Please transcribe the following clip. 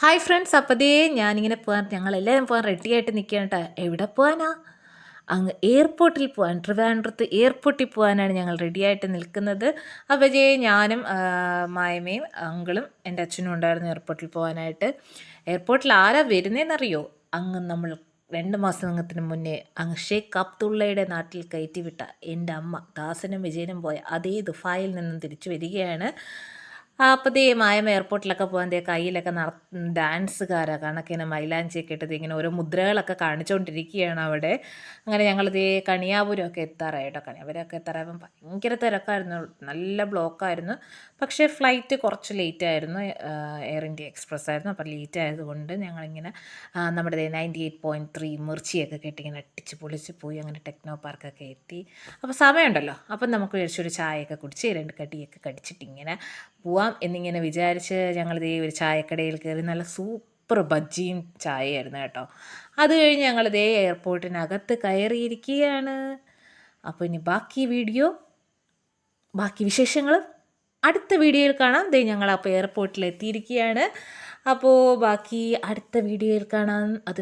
Hi friends, അപ്പതേ ഞാനിങ്ങനെ പോകാൻ ഞങ്ങളെല്ലാവരും പോകാൻ റെഡിയായിട്ട് നിൽക്കുകയാണ് കേട്ടോ. എവിടെ പോകാനാ? അങ്ങ് എയർപോർട്ടിൽ പോകാൻ, ട്രിവാൻഡ്രത്ത് എയർപോർട്ടിൽ പോകാനാണ് ഞങ്ങൾ റെഡിയായിട്ട് നിൽക്കുന്നത്. അപ്പോൾ ഞാനും മായമയും അങ്കിളും എൻ്റെ അച്ഛനും ഉണ്ടായിരുന്നു എയർപോർട്ടിൽ പോകാനായിട്ട്. എയർപോർട്ടിൽ ആരാ വരുന്നതെന്നറിയോ? അങ്ങ് നമ്മൾ 2 മാസത്തിന് മുന്നേ അങ്ങ് ഷേഖ് അബ്ദുള്ളയുടെ നാട്ടിൽ കയറ്റി വിട്ട എൻ്റെ അമ്മ ദാസനും വിജയനും പോയ അതേ ദുബായിൽ നിന്നും തിരിച്ചു വരികയാണ്. അപ്പോൾ മായമ എയർപോർട്ടിലൊക്കെ പോകാൻ കയ്യിലൊക്കെ ഡാൻസുകാരാ കണക്കിന് മൈലാഞ്ചിയൊക്കെ ഇട്ടത് ഇങ്ങനെ ഓരോ മുദ്രകളൊക്കെ കാണിച്ചുകൊണ്ടിരിക്കുകയാണ് അവിടെ. അങ്ങനെ ഞങ്ങൾ കണിയാപുരമൊക്കെ എത്താറായി കേട്ടോ. കണിയാപുരമൊക്കെ എത്താറായപ്പം ഭയങ്കര തിരക്കായിരുന്നു, നല്ല ബ്ലോക്കായിരുന്നു. പക്ഷേ ഫ്ലൈറ്റ് കുറച്ച് ലേറ്റ് ആയിരുന്നു, എയർ ഇന്ത്യ എക്സ്പ്രസ് ആയിരുന്നു. അപ്പോൾ ലേറ്റ് ആയതുകൊണ്ട് ഞങ്ങളിങ്ങനെ നമ്മുടെ 98.3 മിർച്ചിയൊക്കെ കേട്ടിങ്ങനെ അടിച്ച് പൊളിച്ച് പോയി. അങ്ങനെ ടെക്നോ പാർക്കൊക്കെ എത്തി. അപ്പോൾ സമയമുണ്ടല്ലോ, അപ്പം നമുക്ക് ഒരു ചായയൊക്കെ കുടിച്ച് 2 കടിയൊക്കെ കടിച്ചിട്ടിങ്ങനെ പോവാം എന്നിങ്ങനെ വിചാരിച്ച് ഞങ്ങൾ ഒരു ചായക്കടയിൽ കയറി. നല്ല സൂപ്പർ ബജ്ജിയും ചായയായിരുന്നു കേട്ടോ. അത് കഴിഞ്ഞ് ഞങ്ങൾ എയർപോർട്ടിനകത്ത് കയറിയിരിക്കുകയാണ്. അപ്പോൾ ഇനി ബാക്കി വിശേഷങ്ങൾ അടുത്ത വീഡിയോയിൽ കാണാം. ഞങ്ങൾ അപ്പോൾ എയർപോർട്ടിൽ എത്തിയിരിക്കുകയാണ്. അപ്പോൾ ബാക്കി അടുത്ത വീഡിയോയിൽ കാണാം. അത്